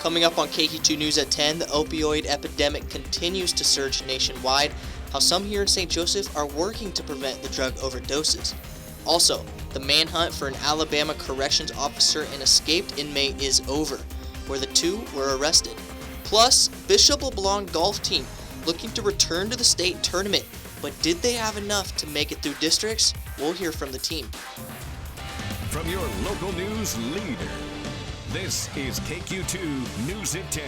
Coming up on KQ2 News at 10, the opioid epidemic continues to surge nationwide, how some here in St. Joseph are working to prevent the drug overdoses. Also, the manhunt for an Alabama corrections officer and escaped inmate is over, where the two were arrested. Plus, Bishop LeBlond golf team looking to return to the state tournament, but did they have enough to make it through districts? We'll hear from the team. From your local news leader, this is KQ2 News at 10.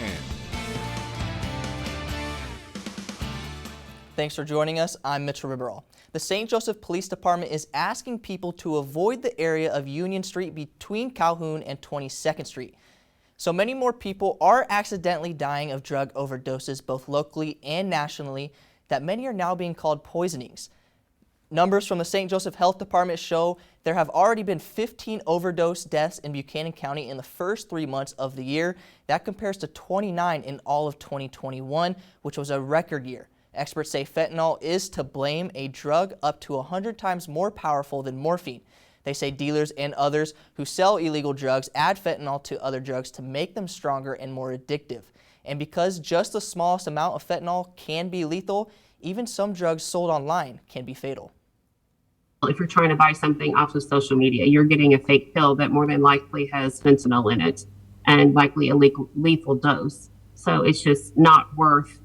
Thanks for joining us. I'm Mitchell Riverall. The St. Joseph Police Department is asking people to avoid the area of Union Street between Calhoun and 22nd Street. So many more people are accidentally dying of drug overdoses both locally and nationally that many are now being called poisonings. Numbers from the St. Joseph Health Department show there have already been 15 overdose deaths in Buchanan County in the first 3 months of the year. That compares to 29 in all of 2021, which was a record year. Experts say fentanyl is to blame, a drug up to 100 times more powerful than morphine. They say dealers and others who sell illegal drugs add fentanyl to other drugs to make them stronger and more addictive. And because just the smallest amount of fentanyl can be lethal, even some drugs sold online can be fatal. If you're trying to buy something off of social media, you're getting a fake pill that more than likely has fentanyl in it and likely a lethal dose. So it's just not worth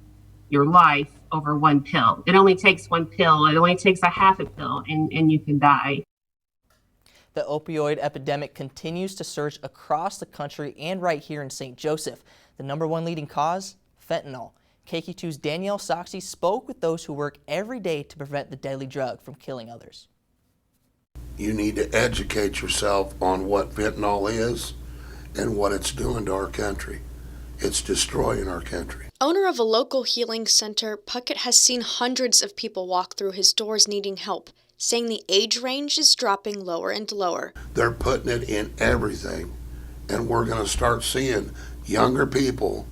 your life over one pill. It only takes one pill. It only takes a half a pill and you can die. The opioid epidemic continues to surge across the country and right here in St. Joseph. The #1 leading cause? Fentanyl. KQ2's Danielle Soxie spoke with those who work every day to prevent the deadly drug from killing others. You need to educate yourself on what fentanyl is and what it's doing to our country. It's destroying our country. Owner of a local healing center, Puckett has seen hundreds of people walk through his doors needing help, saying the age range is dropping lower and lower. They're putting it in everything, and we're going to start seeing younger people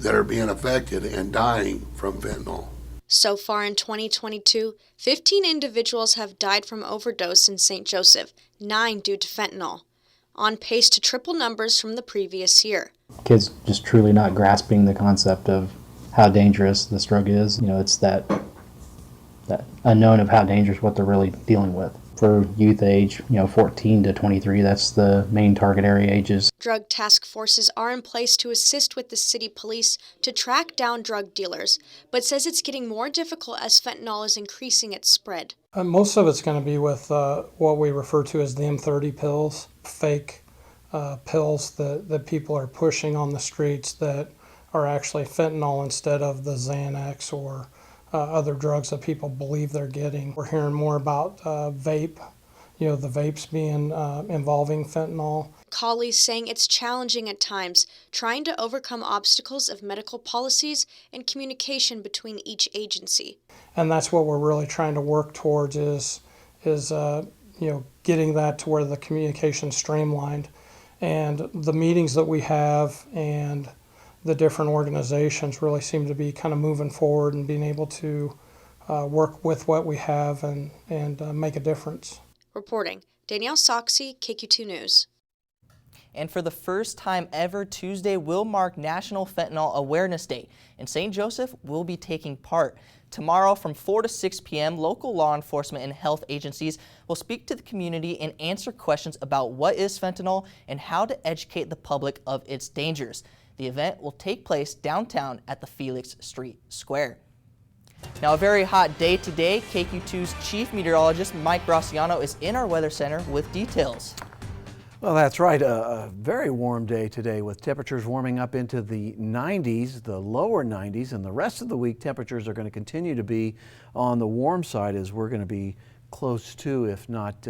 that are being affected and dying from fentanyl. So far in 2022, 15 individuals have died from overdose in St. Joseph, 9 due to fentanyl, on pace to triple numbers from the previous year. Kids just truly not grasping the concept of how dangerous this drug is. You know, it's that unknown of how dangerous what they're really dealing with. For youth age, 14 to 23, that's the main target area ages. Drug task forces are in place to assist with the city police to track down drug dealers, but says it's getting more difficult as fentanyl is increasing its spread. Most of it's going to be with what we refer to as the M30 pills, fake pills that people are pushing on the streets that are actually fentanyl instead of the Xanax or other drugs that people believe they're getting. We're hearing more about vape, the vapes being involving fentanyl. Colley's saying it's challenging at times, trying to overcome obstacles of medical policies and communication between each agency. And that's what we're really trying to work towards is getting that to where the communication's streamlined. And the meetings that we have and the different organizations really seem to be kind of moving forward and being able to work with what we have and make a difference. Reporting, Danielle Soxie, KQ2 News. And for the first time ever, Tuesday will mark National Fentanyl Awareness Day, and St. Joseph will be taking part. Tomorrow from 4 to 6 p.m., local law enforcement and health agencies will speak to the community and answer questions about what is fentanyl and how to educate the public of its dangers. The event will take place downtown at the Felix Street Square. Now, a very hot day today. KQ2's chief meteorologist Mike Graciano is in our weather center with details. Well, that's right. A very warm day today with temperatures warming up into the 90s, the lower 90s, and the rest of the week temperatures are going to continue to be on the warm side as we're going to be close to, if not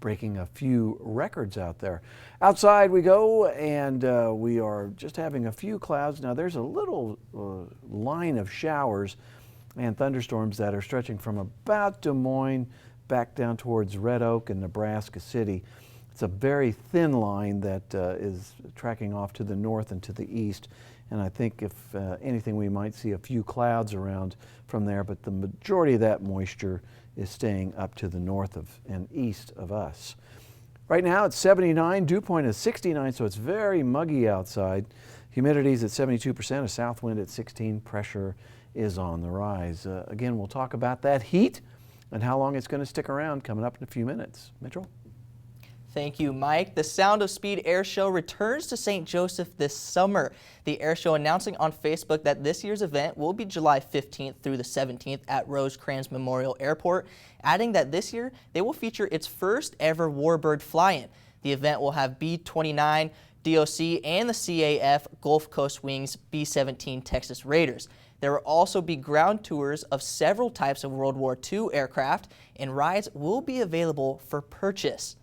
breaking a few records out there. Outside we go, and we are just having a few clouds. Now there's a little line of showers and thunderstorms that are stretching from about Des Moines back down towards Red Oak and Nebraska City. It's a very thin line that is tracking off to the north and to the east, and I think if anything we might see a few clouds around from there, but the majority of that moisture is staying up to the north of and east of us. Right now it's 79, dew point is 69, so it's very muggy outside. Humidity is at 72%, a south wind at 16, pressure is on the rise. Again, we'll talk about that heat and how long it's going to stick around coming up in a few minutes. Mitchell? Thank you, Mike. The Sound of Speed Air Show returns to St. Joseph this summer. The air show announcing on Facebook that this year's event will be July 15th through the 17th at Rosecrans Memorial Airport, adding that this year they will feature its first ever Warbird fly-in. The event will have B-29, DOC, and the CAF Gulf Coast Wings B-17 Texas Raiders. There will also be ground tours of several types of World War II aircraft, and rides will be available for purchase.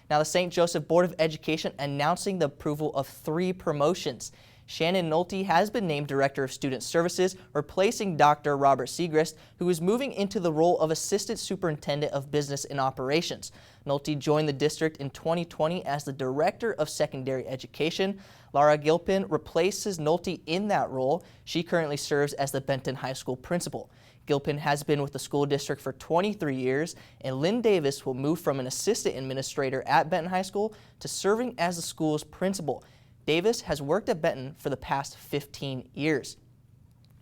Now, the St. Joseph Board of Education announcing the approval of 3 promotions. Shannon Nolte has been named Director of Student Services, replacing Dr. Robert Segrist, who is moving into the role of Assistant Superintendent of Business and Operations. Nolte joined the district in 2020 as the Director of Secondary Education. Laura Gilpin replaces Nolte in that role. She currently serves as the Benton High School principal. Gilpin has been with the school district for 23 years, and Lynn Davis will move from an assistant administrator at Benton High School to serving as the school's principal. Davis has worked at Benton for the past 15 years.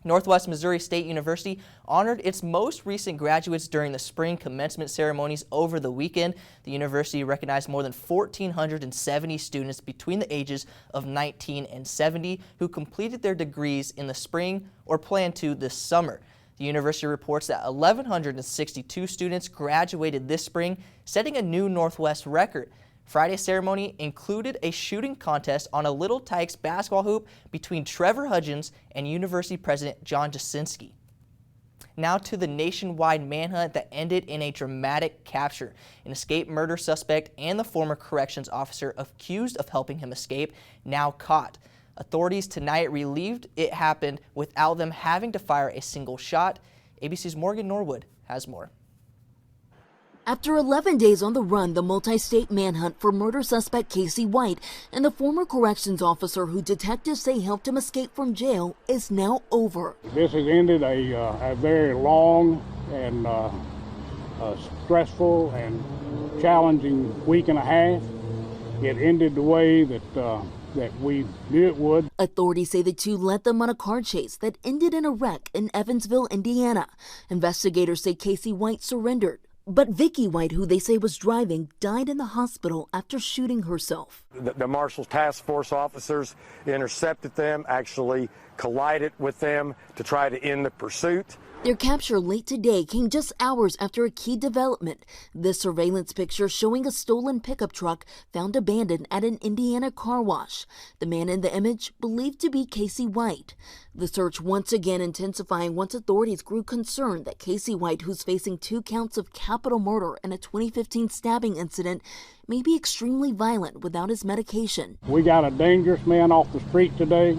Northwest Missouri State University honored its most recent graduates during the spring commencement ceremonies over the weekend. The university recognized more than 1,470 students between the ages of 19 and 70 who completed their degrees in the spring or plan to this summer. The university reports that 1,162 students graduated this spring, setting a new Northwest record. Friday's ceremony included a shooting contest on a Little Tykes basketball hoop between Trevor Hudgens and University President John Jasinski. Now to the nationwide manhunt that ended in a dramatic capture. An escaped murder suspect and the former corrections officer accused of helping him escape now caught. Authorities tonight relieved it happened without them having to fire a single shot. ABC's Morgan Norwood has more. After 11 days on the run, the multi-state manhunt for murder suspect Casey White and the former corrections officer who detectives say helped him escape from jail is now over. This has ended a very long and stressful and challenging week and a half. It ended the way that we knew it would. Authorities say the two led them on a car chase that ended in a wreck in Evansville, Indiana. Investigators say Casey White surrendered, but Vicky White, who they say was driving, died in the hospital after shooting herself. The Marshals Task Force officers intercepted them, actually collided with them to try to end the pursuit. Their capture late today came just hours after a key development. This surveillance picture showing a stolen pickup truck found abandoned at an Indiana car wash. The man in the image believed to be Casey White. The search once again intensifying once authorities grew concerned that Casey White, who's facing 2 counts of capital murder and a 2015 stabbing incident, may be extremely violent without his medication. We got a dangerous man off the street today.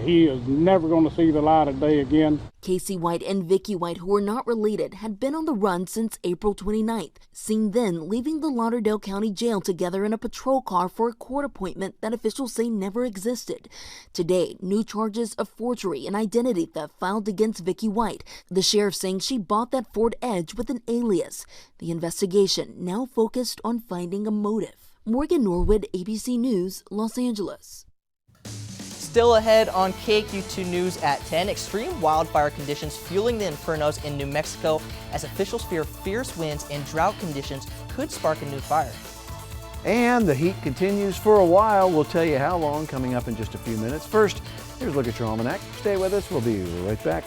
He is never going to see the light of day again. Casey White and Vicky White, who are not related, had been on the run since April 29th, seen then leaving the Lauderdale County Jail together in a patrol car for a court appointment that officials say never existed. Today, new charges of forgery and identity theft filed against Vicky White, the sheriff saying she bought that Ford Edge with an alias. The investigation now focused on finding a motive. Morgan Norwood, ABC News, Los Angeles. Still ahead on KQ2 News at 10, extreme wildfire conditions fueling the infernos in New Mexico as officials fear fierce winds and drought conditions could spark a new fire. And the heat continues for a while. We'll tell you how long coming up in just a few minutes. First, here's a look at your almanac. Stay with us. We'll be right back.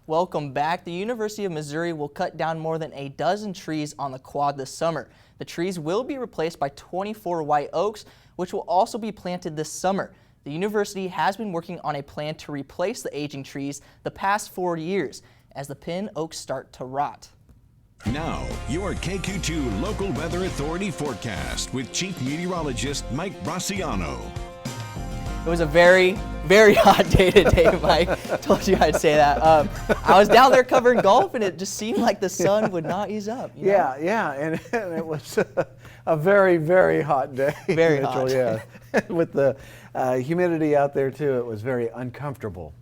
Welcome back. The University of Missouri will cut down more than a dozen trees on the quad this summer. The trees will be replaced by 24 white oaks, which will also be planted this summer. The university has been working on a plan to replace the aging trees the past 4 years as the pin oaks start to rot. Now, your KQ2 Local Weather Authority forecast with Chief Meteorologist Mike Braciano. It was a very, very hot day today, Mike. Told you I'd say that. I was down there covering golf, and it just seemed like the sun would not ease up. You know? Yeah, and it was a very, very hot day. Very Mitchell, hot. Yeah, with the humidity out there too, it was very uncomfortable.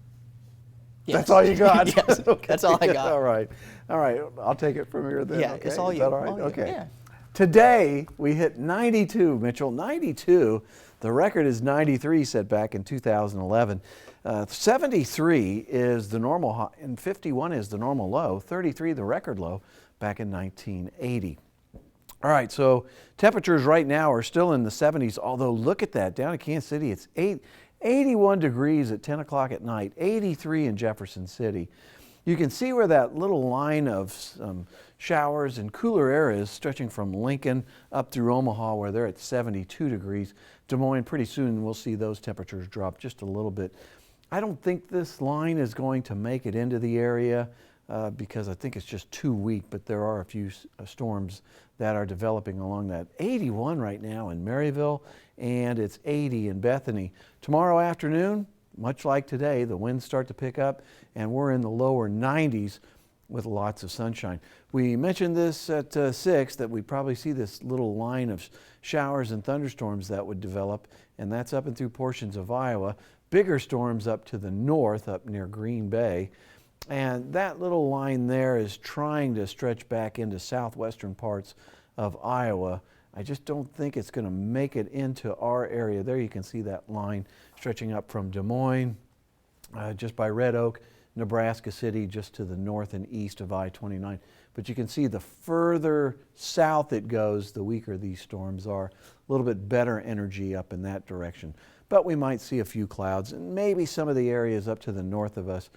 Yes. That's all you got? Yes, Okay. that's all I got. All right, I'll take it from here then. Yeah, okay? it's all Is you. that all right? All you. Okay. Yeah. Today we hit 92, Mitchell. 92. The record is 93, set back in 2011. 73 is the normal high, and 51 is the normal low. 33 the record low back in 1980. All right, so temperatures right now are still in the 70s, although look at that. Down in Kansas City, it's 81 degrees at 10 o'clock at night, 83 in Jefferson City. You can see where that little line of showers and cooler air is stretching from Lincoln up through Omaha, where they're at 72 degrees. Des Moines, pretty soon we'll see those temperatures drop just a little bit. I don't think this line is going to make it into the area because I think it's just too weak, but there are a few storms that are developing along that. 81 right now in Maryville, and it's 80 in Bethany. Tomorrow afternoon, much like today, the winds start to pick up, and we're in the lower 90s with lots of sunshine. We mentioned this at 6 that we'd probably see this little line of showers and thunderstorms that would develop, and that's up and through portions of Iowa. Bigger storms up to the north, up near Green Bay. And that little line there is trying to stretch back into southwestern parts of Iowa. I just don't think it's going to make it into our area. There you can see that line stretching up from Des Moines, just by Red Oak, Nebraska City, just to the north and east of I-29. But you can see the further south it goes, the weaker these storms are. A little bit better energy up in that direction. But we might see a few clouds, and maybe some of the areas up to the north of us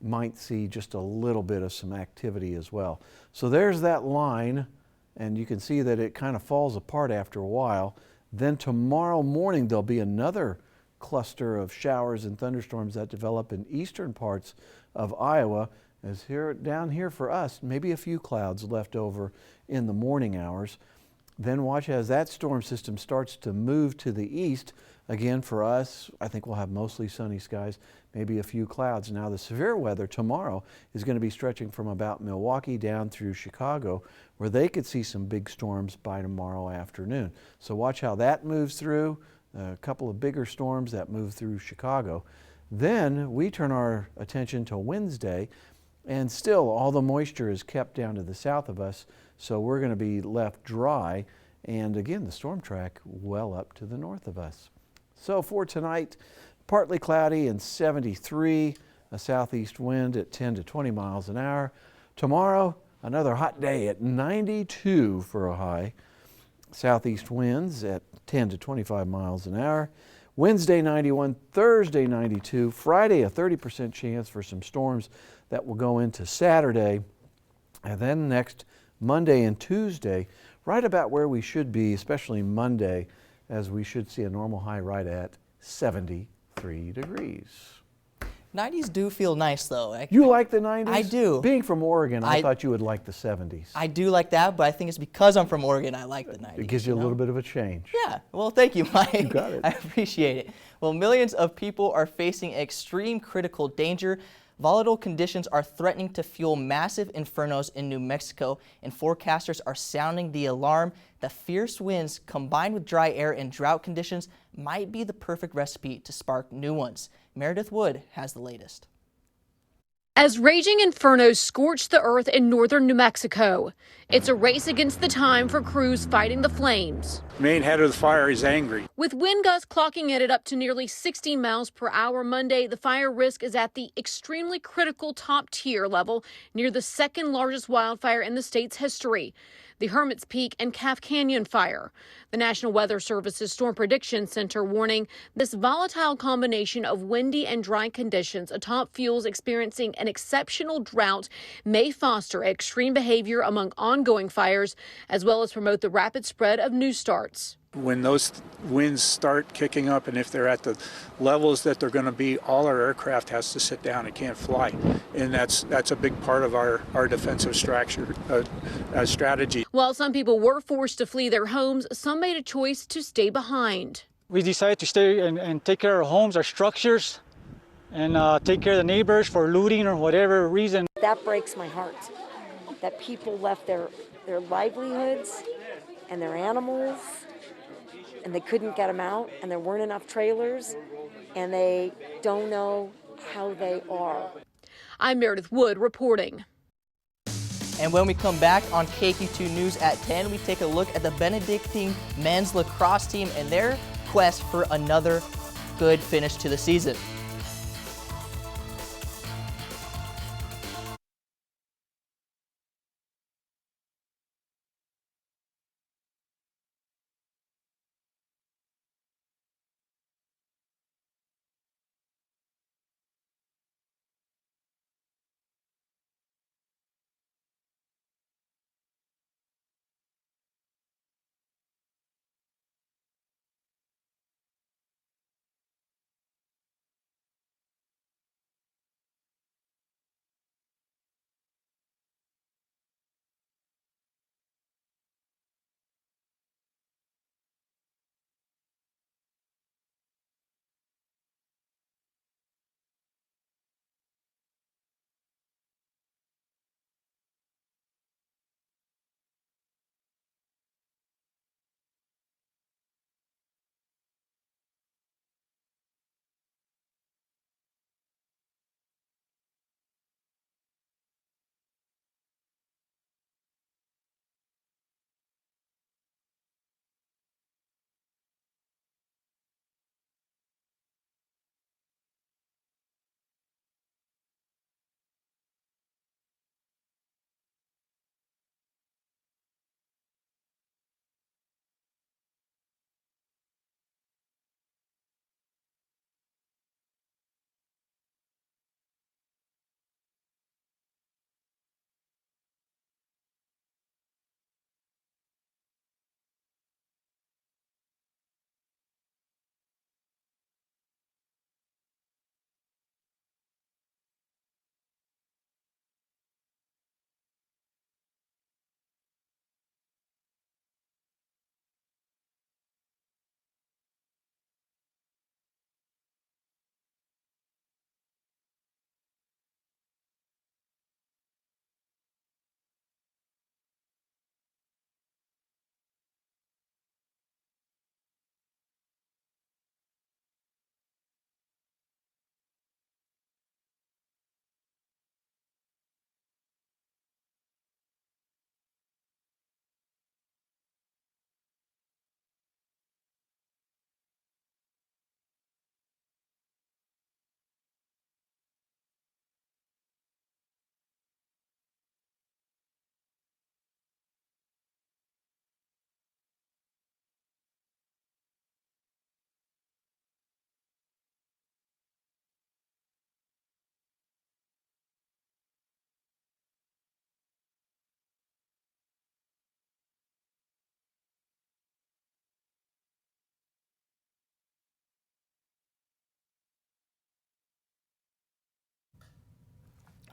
might see just a little bit of some activity as well. So there's that line, and you can see that it kind of falls apart after a while. Then tomorrow morning there'll be another cluster of showers and thunderstorms that develop in eastern parts of Iowa. As down here for us, maybe a few clouds left over in the morning hours. Then watch as that storm system starts to move to the east. Again, for us, I think we'll have mostly sunny skies, maybe a few clouds. Now, the severe weather tomorrow is going to be stretching from about Milwaukee down through Chicago, where they could see some big storms by tomorrow afternoon. So watch how that moves through. A couple of bigger storms that move through Chicago. Then we turn our attention to Wednesday, and still all the moisture is kept down to the south of us, so we're going to be left dry. And again, the storm track well up to the north of us. So for tonight, partly cloudy and 73, a southeast wind at 10 to 20 miles an hour. Tomorrow, another hot day at 92 for a high. Southeast winds at 10 to 25 miles an hour. Wednesday 91, Thursday 92, Friday a 30% chance for some storms that will go into Saturday. And then next Monday and Tuesday, right about where we should be, especially Monday, as we should see a normal high right at 73 degrees. 90s do feel nice, though. You like the 90s? I do. Being from Oregon, I thought you would like the 70s. I do like that, but I think it's because I'm from Oregon I like the 90s. It gives you a little bit of a change. Yeah. Well, thank you, Mike. You got it. I appreciate it. Well, millions of people are facing extreme critical danger. Volatile conditions are threatening to fuel massive infernos in New Mexico, and forecasters are sounding the alarm that fierce winds combined with dry air and drought conditions might be the perfect recipe to spark new ones. Meredith Wood has the latest. As raging infernos scorch the earth in northern New Mexico, it's a race against the time for crews fighting the flames. Main head of the fire is angry. With wind gusts clocking it up to nearly 60 miles per hour Monday, the fire risk is at the extremely critical top tier level near the second largest wildfire in the state's history. the Hermit's Peak and Calf Canyon fire. The National Weather Service's Storm Prediction Center warning this volatile combination of windy and dry conditions atop fuels experiencing an exceptional drought may foster extreme behavior among ongoing fires, as well as promote the rapid spread of new starts. When those winds start kicking up, and if they're at the levels that they're going to be, all our aircraft has to sit down. It can't fly, and that's a big part of our defensive strategy. While some people were forced to flee their homes, some made a choice to stay behind. We decided to stay and take care of our homes, our structures, and take care of the neighbors for looting or whatever reason. That breaks my heart, that people left their livelihoods and their animals, and they couldn't get them out, and there weren't enough trailers, and they don't know how they are. I'm Meredith Wood reporting. And when we come back on KQ2 News at 10, we take a look at the Benedictine men's lacrosse team and their quest for another good finish to the season.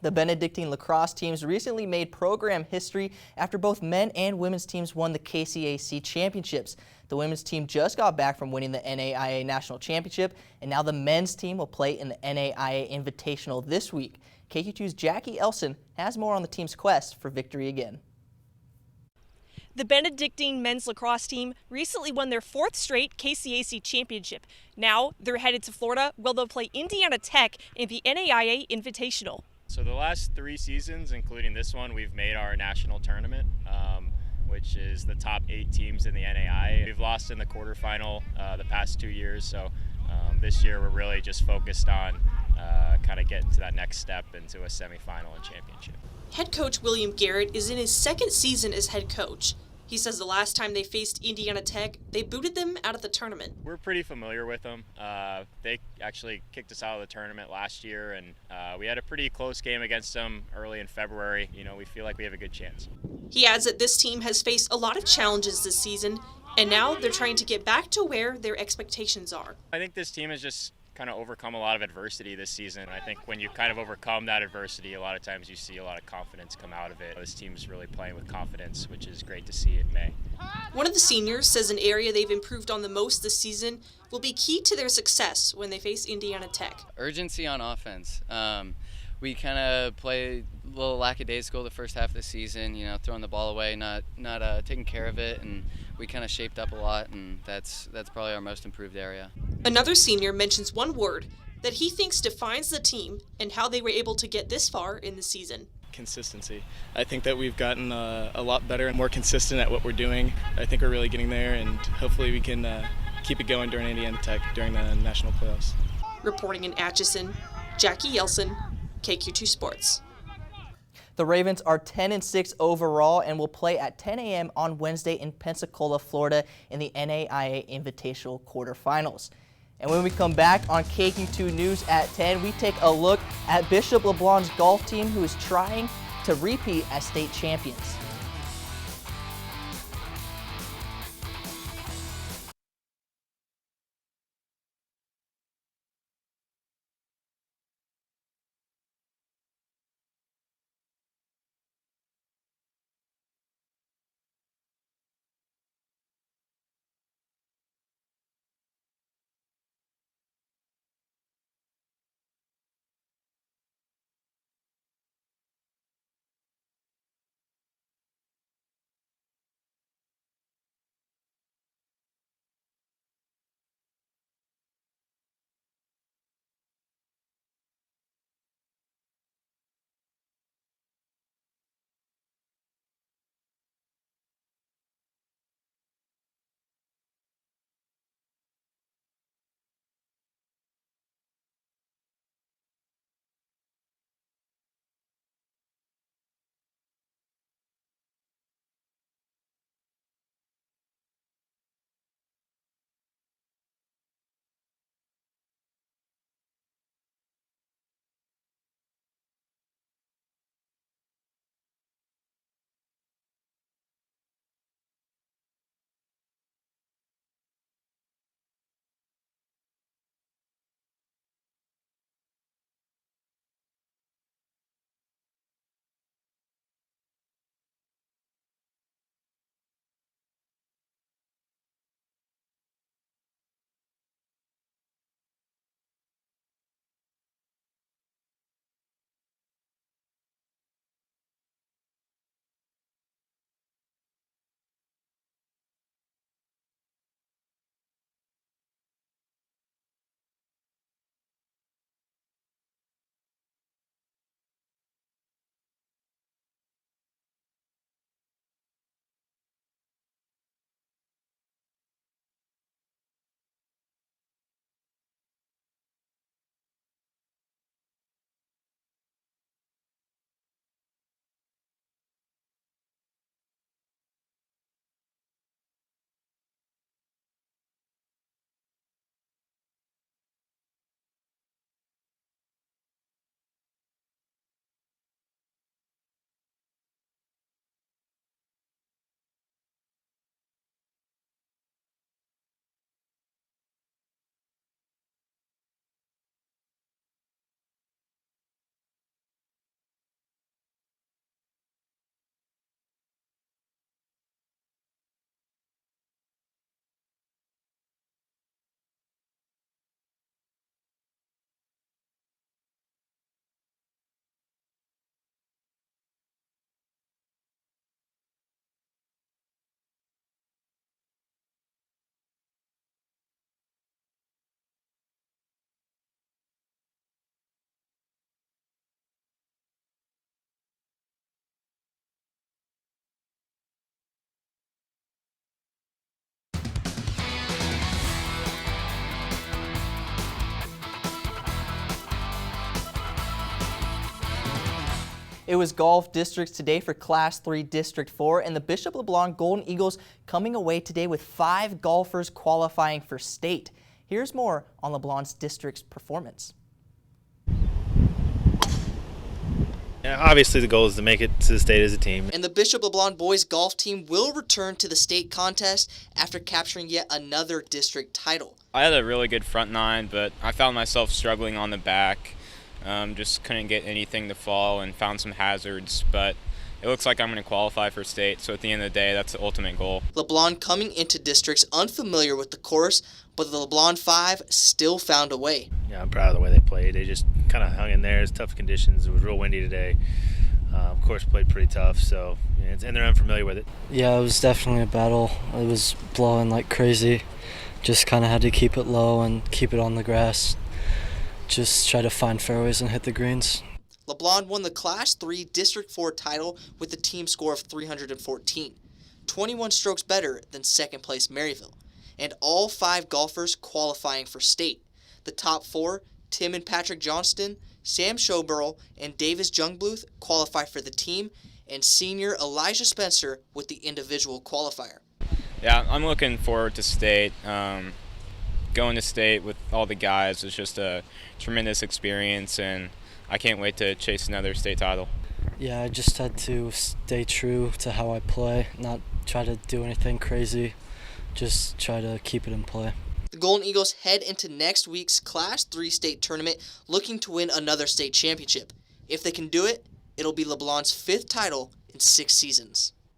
The Benedictine lacrosse teams recently made program history after both men and women's teams won the KCAC championships. The women's team just got back from winning the NAIA National Championship, and now the men's team will play in the NAIA Invitational this week. KQ2's Jackie Elson has more on the team's quest for victory again. The Benedictine men's lacrosse team recently won their 4th straight KCAC championship. Now they're headed to Florida where they'll play Indiana Tech in the NAIA Invitational. So the last 3 seasons, including this one, we've made our national tournament, which is the top 8 teams in the NAIA. We've lost in the quarterfinal the past 2 years, so this year we're really just focused on kind of get into that next step into a semifinal and championship. Head coach William Garrett is in his second season as head coach. He says the last time they faced Indiana Tech, they booted them out of the tournament. We're pretty familiar with them. They actually kicked us out of the tournament last year, and we had a pretty close game against them early in February. You know, we feel like we have a good chance. He adds that this team has faced a lot of challenges this season, and now they're trying to get back to where their expectations are. I think this team has just kind of overcome a lot of adversity this season. I think when you kind of overcome that adversity, a lot of times you see a lot of confidence come out of it. This team is really playing with confidence, which is great to see in May. One of the seniors says an area they've improved on the most this season will be key to their success when they face Indiana Tech. Urgency on offense. We kind of play a little lackadaisical the first half of the season, you know, throwing the ball away, not taking care of it, and we kind of shaped up a lot, and that's probably our most improved area. Another senior mentions one word that he thinks defines the team and how they were able to get this far in the season. Consistency. I think that we've gotten a lot better and more consistent at what we're doing. I think we're really getting there, and hopefully we can keep it going during Indiana Tech during the national playoffs. Reporting in Atchison, Jackie Yelson, KQ2 Sports. The Ravens are 10-6 overall and will play at 10 a.m. on Wednesday in Pensacola, Florida in the NAIA Invitational quarterfinals. And when we come back on KQ2 News at 10, we take a look at Bishop LeBlond's golf team, who is trying to repeat as state champions. It was golf districts today for Class 3 District 4, and the Bishop LeBlond Golden Eagles coming away today with 5 golfers qualifying for state. Here's more on LeBlond's district's performance. Yeah, obviously the goal is to make it to the state as a team. And the Bishop LeBlond boys golf team will return to the state contest after capturing yet another district title. I had a really good front nine, but I found myself struggling on the back. Just couldn't get anything to fall and found some hazards, but it looks like I'm going to qualify for state, so at the end of the day, that's the ultimate goal. LeBlond coming into districts unfamiliar with the course, but the LeBlond 5 still found a way. Yeah, I'm proud of the way they played. They just kind of hung in there. It's tough conditions. It was real windy today. Of course, played pretty tough, so and they're unfamiliar with it. Yeah, it was definitely a battle. It was blowing like crazy. Just kind of had to keep it low and keep it on the grass. Just try to find fairways and hit the greens. LeBlond won the Class 3 District 4 title with a team score of 314, 21 strokes better than second place Maryville, and all 5 golfers qualifying for state. The top 4, Tim and Patrick Johnston, Sam Schoberl, and Davis Jungbluth qualify for the team, and senior Elijah Spencer with the individual qualifier. Yeah, I'm looking forward to state. Going to state with all the guys was just a tremendous experience, and I can't wait to chase another state title. Yeah, I just had to stay true to how I play, not try to do anything crazy, just try to keep it in play. The Golden Eagles head into next week's Class 3 state tournament looking to win another state championship. If they can do it, it'll be LeBlond's 5th title in 6 seasons.